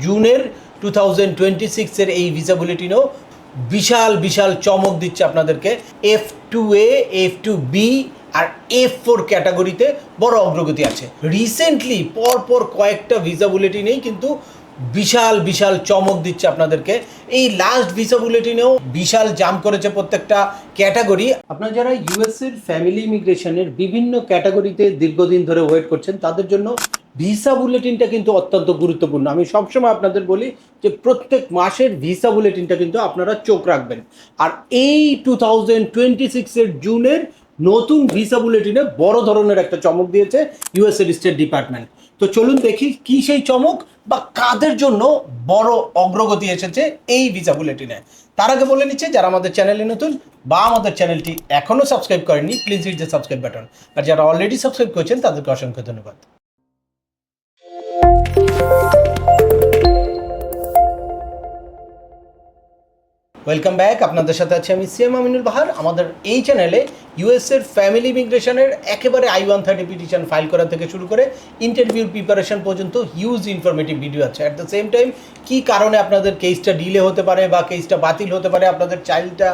জুনের 2026-এর এই ভিসা বুলেটিনেও বিশাল বিশাল চমক দিচ্ছে আপনাদেরকে। F2A, F2B আর F4 ক্যাটাগরিতে বড় অগ্রগতি আছে। রিসেন্টলি পরপর কয়েকটা ভিসা বুলেটিনেই কিন্তু বিশাল বিশাল চমক দিচ্ছে আপনাদেরকে। এই লাস্ট ভিসা বুলেটিনেও বিশাল জাম্প করেছে প্রত্যেকটা ক্যাটাগরি। আপনারা যারা ইউএসএর ফ্যামিলি ইমিগ্রেশনের বিভিন্ন ক্যাটাগরিতে দীর্ঘদিন ধরে ওয়েট করছেন তাদের জন্য ভিসা বুলেটিনটা কিন্তু অত্যন্ত গুরুত্বপূর্ণ। আমি সবসময় আপনাদের বলি যে প্রত্যেক মাসের ভিসা বুলেটিনটা কিন্তু আপনারা চোখ রাখবেন। আর এই 2026-এর জুনের নতুন ভিসা বুলেটিনে বড় ধরনের একটা চমক দিয়েছে ইউএসএর স্টেট ডিপার্টমেন্ট। তো চলুন দেখি কি সেই চমক বা কাদের জন্য বড় অগ্রগতি এসেছে এই ভিসা বুলেটিনে। তার আগে বলে নিচ্ছে যারা আমাদের চ্যানেলে নতুন বা আমাদের চ্যানেলটি এখনও সাবস্ক্রাইব করেননি, please hit the subscribe button. আর যারা অলরেডি সাবস্ক্রাইব করেছেন তাদেরকে অসংখ্য ধন্যবাদ। Welcome back. আপনাদের সাথে আছি আমি সিএম আমিনুল বাহার। আমাদের এই চ্যানেলে ইউএসএর ফ্যামিলি ইমিগ্রেশনের একেবারে I-130 পিটিশন ফাইল করা থেকে শুরু করে ইন্টারভিউর প্রিপারেশন পর্যন্ত হিউজ ইনফরমেটিভ ভিডিও আছে। অ্যাট দ্য সেম টাইম কী কারণে আপনাদের কেসটা ডিলে হতে পারে বা কেসটা বাতিল হতে পারে, আপনাদের চাইল্ডটা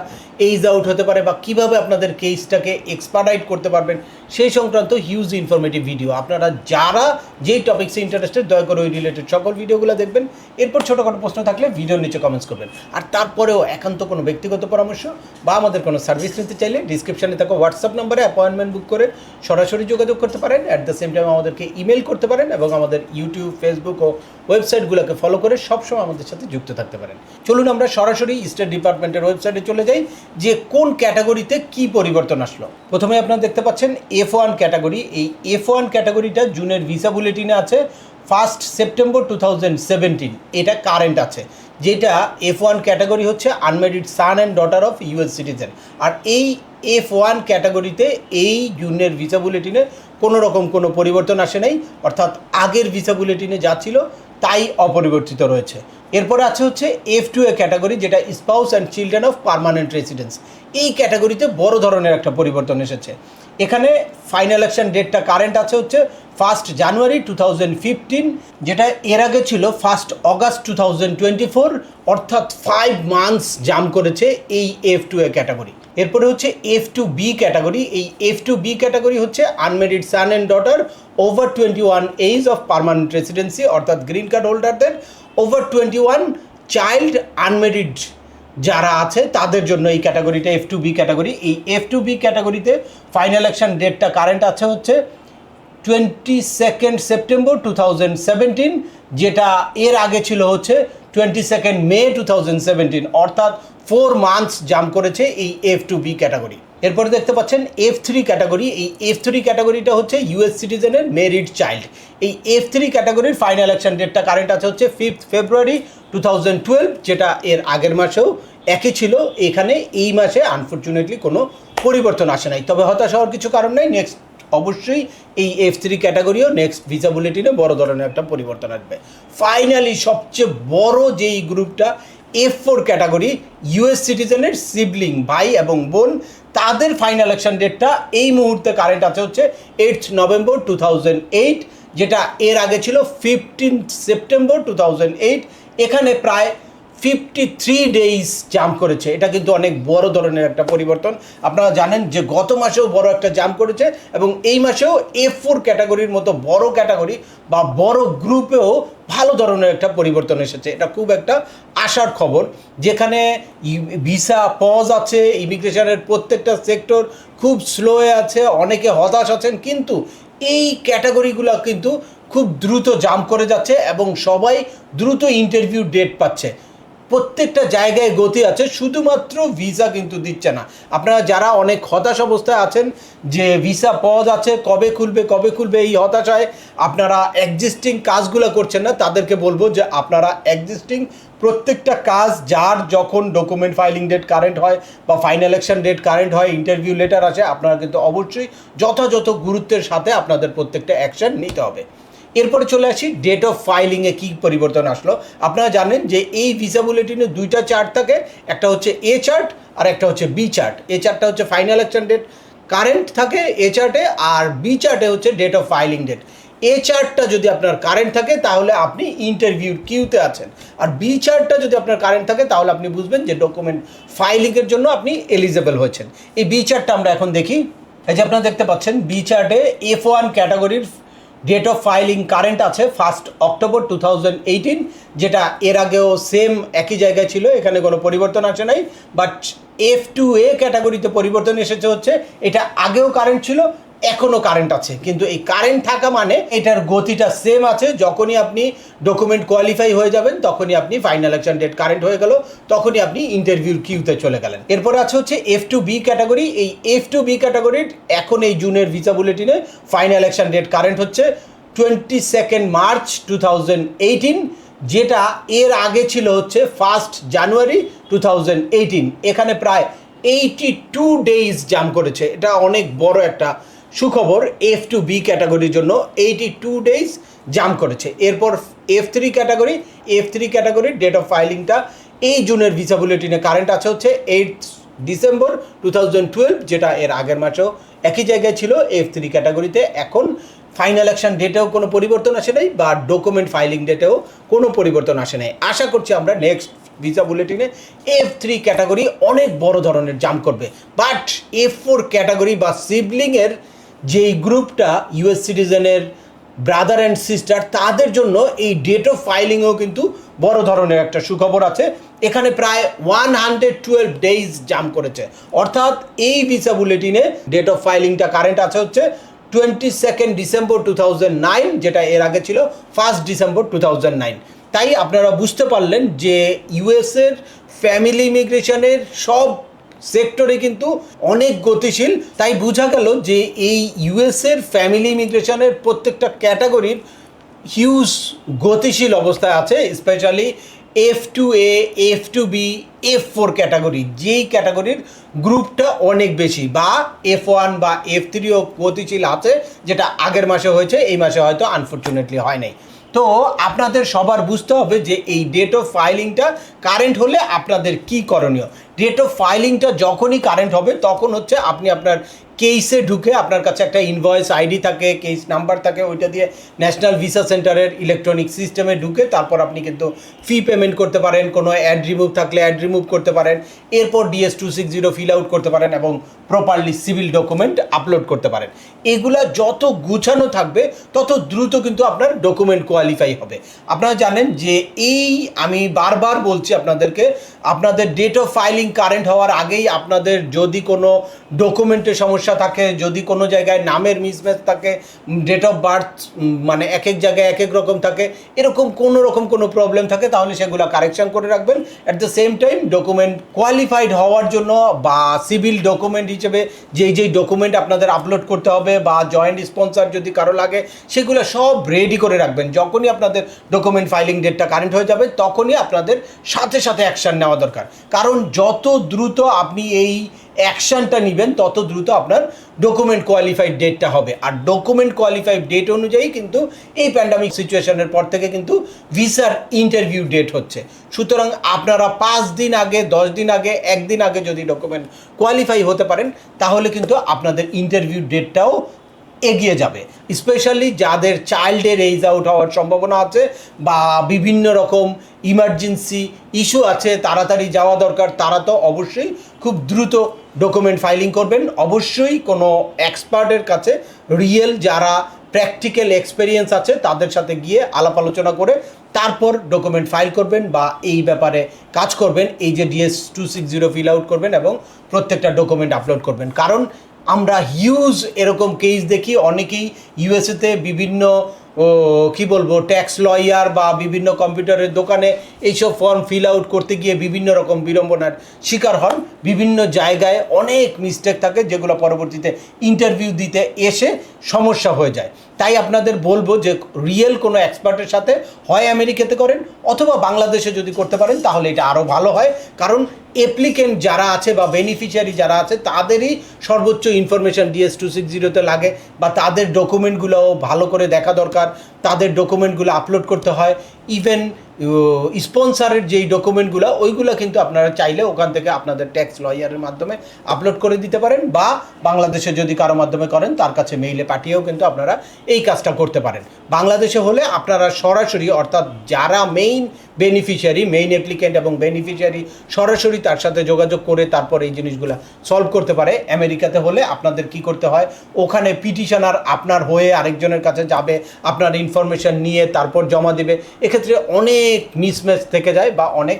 এইজ আউট হতে পারে, বা কীভাবে আপনাদের কেসটাকে এক্সপার্ডাইট করতে পারবেন সেই সংক্রান্ত হিউজ ইনফরমেটিভ ভিডিও। আপনারা যারা যেই টপিক্সে ইন্টারেস্টেড দয়া করে ওই রিলেটেড সকল ভিডিওগুলো দেখবেন। এরপর ছোটোখাটো প্রশ্ন থাকলে ভিডিওর নিচে কমেন্টস করবেন। আর তারপরেও একান্ত কোনো ব্যক্তিগত পরামর্শ বা আমাদের কোনো সার্ভিস নিতে চাইলে ডিসক্রিপশানে থাকা হোয়াটসঅ্যাপ নাম্বারে অ্যাপয়েন্টমেন্ট বুক করে সরাসরি যোগাযোগ করতে পারেন। অ্যাট দ্য সেম টাইম আমাদেরকে ইমেল করতে পারেন এবং আমাদের ইউটিউব, ফেসবুক ও ওয়েবসাইটগুলোকে ফলো করে সবসময় আমাদের সাথে যুক্ত থাকতে পারেন। চলুন আমরা সরাসরি স্টেট ডিপার্টমেন্টের ওয়েবসাইটে চলে যাই যে কোন ক্যাটাগরিতে কি পরিবর্তন আসলো। প্রথমে আপনারা দেখতে পাচ্ছেন F1 ক্যাটাগরি। এই F1 ক্যাটাগরিটা জুনের ভিসা বুলেটিনে আছে 1 সেপ্টেম্বর 2017। এটা কারেন্ট আছে। যেটা F1 ক্যাটাগরি হচ্ছে unmarried son and daughter of US citizen. আর এই F1 ক্যাটাগরিতে এই জুনের ভিসা বুলেটিনে কোনো রকম কোনো পরিবর্তন আসে নাই, অর্থাৎ আগের ভিসা বুলেটিনে যা ছিল তাই অপরিবর্তিত রয়েছে। এরপরে আছে হচ্ছে F2A ক্যাটাগরি, যেটা spouse and children of permanent residence. এই ক্যাটাগরিতে বড় ধরনের একটা পরিবর্তন এসেছে। এখানে ফাইনাল অ্যাকশন ডেটটা কারেন্ট আছে হচ্ছে 1 জানুয়ারি 2015, যেটা এর আগে ছিল 1 অগাস্ট 2024, অর্থাৎ 5 মান্থস জাম্প করেছে এই F2A ক্যাটাগরি। এরপরে হচ্ছে F2B ক্যাটাগরি। এই F2B ক্যাটাগরি হচ্ছে unmarried son and daughter over 21 age of permanent residency, অর্থাৎ গ্রিন কার্ড হোল্ডারদের ওভার 21 চাইল্ড আনম্যারিড যারা আছে তাদের জন্য এই ক্যাটাগরিটা F2B ক্যাটাগরি। এই F2B ক্যাটাগরিতে ফাইনাল অ্যাকশন ডেটটা কারেন্ট আছে হচ্ছে 22 সেপ্টেম্বর 2017, যেটা এর আগে ছিল হচ্ছে 22 মে 2017, অর্থাৎ 4 মান্থস জাম্প করেছে এই F2B ক্যাটাগরি। এরপরে দেখতে পাচ্ছেন F3 ক্যাটাগরি। এই F3 ক্যাটাগরিটা হচ্ছে ইউএস সিটিজেনের মেরিড চাইল্ড। এই F3 ক্যাটাগরির ফাইনাল অ্যাকশন ডেটটা কারেন্ট আছে হচ্ছে 5 ফেব্রুয়ারি 2012, যেটা এর আগের মাসেও একই ছিল। এখানে এই মাসে আনফর্চুনেটলি কোনো পরিবর্তন আসে নাই, তবে হতাশ হওয়ার কিছু কারণ নেই। নেক্সট অবশ্যই এই F3 ক্যাটাগরিও নেক্সট ভিসা বুলেটিনে বড় ধরনের একটা পরিবর্তন আসবে। ফাইনালি সবচেয়ে বড় যেই গ্রুপটা F4 ক্যাটাগরি, ইউএস সিটিজেনের সিবলিং ভাই এবং বোন, তাদের ফাইনাল অ্যাকশন ডেটটা এই মুহূর্তে কারেন্ট আছে হচ্ছে 8 নভেম্বর 2008, যেটা এর আগে ছিল 15 সেপ্টেম্বর 2008। এখানে প্রায় 53 ডেইজ জাম্প করেছে। এটা কিন্তু অনেক বড় ধরনের একটা পরিবর্তন। আপনারা জানেন যে গত মাসেও বড় একটা জাম্প করেছে এবং এই মাসেও F4 ক্যাটাগরির মতো বড় ক্যাটাগরি বা বড় গ্রুপেও ভালো ধরনের একটা পরিবর্তন এসেছে। এটা খুব একটা আশার খবর। যেখানে ভিসা পজ আছে, ইমিগ্রেশনের প্রত্যেকটা সেক্টর খুব স্লোয়ে আছে, অনেকে হতাশ আছেন, কিন্তু এই ক্যাটাগরিগুলো কিন্তু খুব দ্রুত জাম্প করে যাচ্ছে এবং সবাই দ্রুত ইন্টারভিউ ডেট পাচ্ছে। প্রত্যেকটা জায়গায় গতি আছে, শুধুমাত্র ভিসা কিন্তু দিচ্ছে না। আপনারা যারা অনেক হতাশ অবস্থায় আছেন যে ভিসা পজ আছে, কবে খুলবে এই হতাশায় আপনারা এক্সিস্টিং কাজগুলো করছেন না, তাদেরকে বলবো যে আপনারা এক্সিস্টিং প্রত্যেকটা কাজ, যার যখন ডকুমেন্ট ফাইলিং ডেট কারেন্ট হয় বা ফাইনাল অ্যাকশন ডেট কারেন্ট হয়, ইন্টারভিউ লেটার আসে, আপনারা কিন্তু অবশ্যই যথাযথ গুরুত্বের সাথে আপনাদের প্রত্যেকটা অ্যাকশন নিতে হবে। এরপরে চলে আসি ডেট অফ ফাইলিংয়ে কী পরিবর্তন আসলো। আপনারা জানেন যে এই ভিসা বুলেটিনে দুইটা চার্ট থাকে, একটা হচ্ছে A চার্ট আর একটা হচ্ছে B চার্ট। A চার্টটা হচ্ছে ফাইনাল অ্যাকশন ডেট কারেন্ট থাকে A চার্টে, আর B চার্টে হচ্ছে ডেট অফ ফাইলিং ডেট। এ চার্টটা যদি আপনার কারেন্ট থাকে তাহলে আপনি ইন্টারভিউর কিউতে আছেন, আর বি চার্টটা যদি আপনার কারেন্ট থাকে তাহলে আপনি বুঝবেন যে ডকুমেন্ট ফাইলিংয়ের জন্য আপনি এলিজেবল হয়েছেন। এই বি চার্টটা আমরা এখন দেখি। এই যে আপনারা দেখতে পাচ্ছেন বি চার্টে F1 ক্যাটাগরির ডেট অফ ফাইলিং কারেন্ট আছে 1 অক্টোবর 2018, যেটা এর আগেও সেম একই জায়গায় ছিল, এখানে কোনো পরিবর্তন আসে নাই। বাট F2A ক্যাটাগরিতে পরিবর্তন এসেছে হচ্ছে এটা আগেও কারেন্ট ছিল, এখনও কারেন্ট আছে, কিন্তু এই কারেন্ট থাকা মানে এটার গতিটা সেম আছে। যখনই আপনি ডকুমেন্ট কোয়ালিফাই হয়ে যাবেন তখনই আপনি ফাইনাল অ্যাকশন ডেট কারেন্ট হয়ে গেল, তখনই আপনি ইন্টারভিউর কিউতে চলে গেলেন। এরপরে আছে হচ্ছে F2B ক্যাটাগরি। এই F2B ক্যাটাগরির এখন এই জুনের ভিসা বুলেটিনে ফাইনাল অ্যাকশন ডেট কারেন্ট হচ্ছে 22 মার্চ 2018, যেটা এর আগে ছিল হচ্ছে 1 জানুয়ারি 2018। এখানে প্রায় 82 ডেজ জাম করেছে, এটা অনেক বড় একটা সুখবর। F2B ক্যাটাগরির জন্য 82 ডেজ জাম করেছে। এরপর F3 ক্যাটাগরির ডেট অফ ফাইলিংটা এই জুনের ভিসা বুলেটিনে কারেন্ট আছে হচ্ছে 8 ডিসেম্বর 2012, যেটা এর আগের মাসেও একই জায়গায় ছিল F3 ক্যাটাগরিতে। এখন ফাইনাল অ্যাকশন ডেটেও কোনো পরিবর্তন আসে নাই বা ডকুমেন্ট ফাইলিং ডেটেও কোনো পরিবর্তন আসে নাই। আশা করছি আমরা নেক্সট ভিসা বুলেটিনে F3 ক্যাটাগরি অনেক বড় ধরনের জাম্প করবে। বাট F4 ক্যাটাগরি বা সিবলিংয়ের যেই গ্রুপটা ইউএস সিটিজেনের ব্রাদার অ্যান্ড সিস্টার, তাদের জন্য এই ডেট অফ ফাইলিংয়েও কিন্তু বড় ধরনের একটা সুখবর আছে। এখানে প্রায় 112 ডেজ জাম্প করেছে, অর্থাৎ এই ভিসা বুলেটিনে ডেট অফ ফাইলিংটা কারেন্ট আছে হচ্ছে 22 ডিসেম্বর 2009, যেটা এর আগে ছিল 1 ডিসেম্বর 2009। তাই আপনারা বুঝতে পারলেন যে ইউএসের ফ্যামিলি ইমিগ্রেশনের সব সেক্টরে কিন্তু অনেক গতিশীল। তাই বোঝা গেল যে এই ইউএসের ফ্যামিলি ইমিগ্রেশনের প্রত্যেকটা ক্যাটাগরির হিউজ গতিশীল অবস্থায় আছে, specially F2A, F2B, F4 category, যেই ক্যাটাগরির গ্রুপটা অনেক বেশি, বা F1 বা F3ও গতিশীল আছে, যেটা আগের মাসে হয়েছে, এই মাসে হয়তো আনফর্চুনেটলি হয় নাই। তো আপনাদের সবার বুঝতে হবে যে এই ডেট অফ ফাইলিংটা কারেন্ট হলে আপনাদের কি করণীয়। ডেট অফ ফাইলিংটা যখনই কারেন্ট হবে তখন হচ্ছে আপনি আপনার কেসে ঢুকে, আপনার কাছে একটা ইনভয়েস আইডি থাকে, কেস নাম্বার থাকে, ওইটা দিয়ে ন্যাশনাল ভিসা সেন্টারের ইলেকট্রনিক সিস্টেমে ঢুকে তারপর আপনি কিন্তু ফি পেমেন্ট করতে পারেন, কোনো অ্যাড রিমুভ থাকলে অ্যাড রিমুভ করতে পারেন, এরপর DS-260 ফিল আউট করতে পারেন এবং প্রপারলি সিভিল ডকুমেন্ট আপলোড করতে পারেন। এগুলা যত গুছানো থাকবে তত দ্রুত কিন্তু আপনার ডকুমেন্ট কোয়ালিফাই হবে। আপনারা জানেন যে আমি বারবার বলছি আপনাদেরকে, আপনাদের ডেট অফ ফাইলিং কারেন্ট হওয়ার আগেই আপনাদের যদি কোনো ডকুমেন্টের সমস্যা থাকে, যদি কোনো জায়গায় নামের মিসম্যাচ থাকে, ডেট অফ বার্থ মানে এক এক জায়গায় এক এক রকম থাকে, এরকম কোনো প্রবলেম থাকে, তাহলে সেগুলো কারেকশন করে রাখবেন। At the same time document qualified হওয়ার জন্য বা সিভিল ডকুমেন্ট হিসেবে যেই ডকুমেন্ট আপনাদের আপলোড করতে হবে বা জয়েন্ট স্পন্সর যদি কারো লাগে, সেগুলো সব রেডি করে রাখবেন। যখনই আপনাদের ডকুমেন্ট ফাইলিং ডেটটা কারেন্ট হয়ে যাবে তখনই আপনাদের সাথে সাথে অ্যাকশান নেওয়া দরকার, কারণ যত দ্রুত আপনি এই অ্যাকশানটা নেবেন তত দ্রুত আপনার ডকুমেন্ট কোয়ালিফাইড ডেটটা হবে। আর ডকুমেন্ট কোয়ালিফাইড ডেট অনুযায়ী কিন্তু এই প্যান্ডামিক সিচুয়েশনের পর থেকে কিন্তু ভিসার ইন্টারভিউ ডেট হচ্ছে। সুতরাং আপনারা 5 দিন আগে, 10 দিন আগে, 1 দিন আগে যদি ডকুমেন্ট কোয়ালিফাই হতে পারেন তাহলে কিন্তু আপনাদের ইন্টারভিউ ডেটটাও এগিয়ে যাবে। স্পেশালি যাদের চাইল্ডের এজ আউট হওয়ার সম্ভাবনা আছে বা বিভিন্ন রকম ইমার্জেন্সি ইস্যু আছে, তাড়াতাড়ি যাওয়া দরকার, তারা তো অবশ্যই খুব দ্রুত ডকুমেন্ট ফাইলিং করবেন। অবশ্যই কোনো এক্সপার্টের কাছে, রিয়েল যারা প্র্যাকটিক্যাল এক্সপেরিয়েন্স আছে তাদের সাথে গিয়ে আলাপ আলোচনা করে তারপর ডকুমেন্ট ফাইল করবেন বা এই ব্যাপারে কাজ করবেন। এই যে DS-260 ফিল আউট করবেন এবং প্রত্যেকটা ডকুমেন্ট আপলোড করবেন, কারণ আমরা হিউজ এরকম কেস দেখি। অনেকেই ইউএসএতে বিভিন্ন ট্যাক্স লয়ার বা বিভিন্ন কম্পিউটারের দোকানে এইসব ফর্ম ফিল আউট করতে গিয়ে বিভিন্ন রকম বিড়ম্বনার শিকার হন। বিভিন্ন জায়গায় অনেক মিস্টেক থাকে যেগুলো পরবর্তীতে ইন্টারভিউ দিতে এসে সমস্যা হয়ে যায়। তাই আপনাদের বলবো যে রিয়েল কোনো এক্সপার্টের সাথে হয় আমেরিকাতে করেন অথবা বাংলাদেশে যদি করতে পারেন তাহলে এটা আরও ভালো হয়, কারণ অ্যাপ্লিকেন্ট যারা আছে বা বেনিফিশিয়ারি যারা আছে তাদেরই সর্বোচ্চ ইনফরমেশান DS-260 লাগে বা তাদের ডকুমেন্টগুলোও ভালো করে দেখা দরকার। তাদের ডকুমেন্টগুলো আপলোড করতে হয়। ইভেন স্পন্সারের যেই ডকুমেন্টগুলো ওইগুলো কিন্তু আপনারা চাইলে ওখান থেকে আপনাদের ট্যাক্স লয়ারের মাধ্যমে আপলোড করে দিতে পারেন, বা বাংলাদেশে যদি কারো মাধ্যমে করেন তার কাছে মেইলে পাঠিয়েও কিন্তু আপনারা এই কাজটা করতে পারেন। বাংলাদেশে হলে আপনারা সরাসরি, অর্থাৎ যারা মেইন বেনিফিশিয়ারি, মেইন অ্যাপ্লিকেন্ট এবং বেনিফিশিয়ারি সরাসরি তার সাথে যোগাযোগ করে তারপর এই জিনিসগুলো সলভ করতে পারে। আমেরিকাতে হলে আপনাদের কি করতে হয়, ওখানে পিটিশনার আপনার হয়ে আরেকজনের কাছে যাবে, আপনার ইনফরমেশন নিয়ে তারপর জমা দেবে। এক্ষেত্রে অনেক মিসম্যাচ থেকে যায় বা অনেক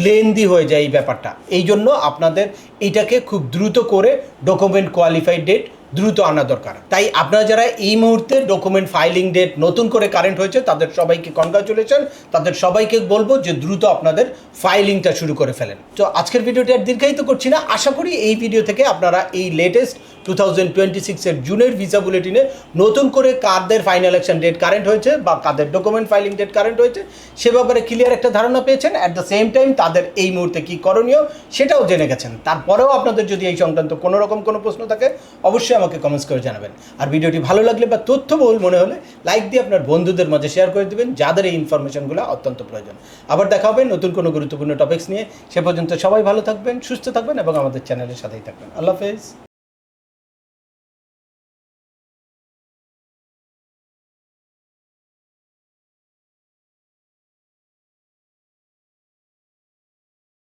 লেন্দি হয়ে যায় এই ব্যাপারটা। এই জন্য আপনাদের এইটাকে খুব দ্রুত করে ডকুমেন্ট কোয়ালিফাইড ডেট দ্রুত আনা দরকার। তাই আপনারা যারা এই মুহূর্তে ডকুমেন্ট ফাইলিং ডেট নতুন করে কারেন্ট হয়েছে তাদের সবাইকে কনগ্রাচুলেশন, তাদের সবাইকে বলবো যে দ্রুত আপনাদের ফাইলিংটা শুরু করে ফেলেন। তো আজকের ভিডিওটি আর দীর্ঘায়িত করছি না, আশা করি এই ভিডিও থেকে আপনারা এই লেটেস্ট 2026-এর জুনের ভিসা বুলেটিনে নতুন করে কাদের ফাইনাল অ্যাকশন ডেট কারেন্ট হয়েছে বা কাদের ডকুমেন্ট ফাইলিং ডেট কারেন্ট হয়েছে সে ব্যাপারে ক্লিয়ার একটা ধারণা পেয়েছেন। অ্যাট দ্য সেম টাইম তাদের এই মুহূর্তে কী করণীয় সেটাও জেনে গেছেন। তারপরেও আপনাদের যদি এই সংক্রান্ত কোনো রকম কোনো প্রশ্ন থাকে অবশ্যই আমাকে কমেন্টস করে জানাবেন। আর ভিডিওটি ভালো লাগলে বা তথ্যবহুল মনে হলে লাইক দিয়ে আপনার বন্ধুদের মাঝে শেয়ার করে দেবেন যাদের এই ইনফরমেশনগুলো অত্যন্ত প্রয়োজন। আবার দেখা হবে নতুন কোনো গুরুত্বপূর্ণ টপিকস নিয়ে। সে পর্যন্ত সবাই ভালো থাকবেন, সুস্থ থাকবেন এবং আমাদের চ্যানেলের সাথেই থাকবেন। আল্লাহ হাফেজ।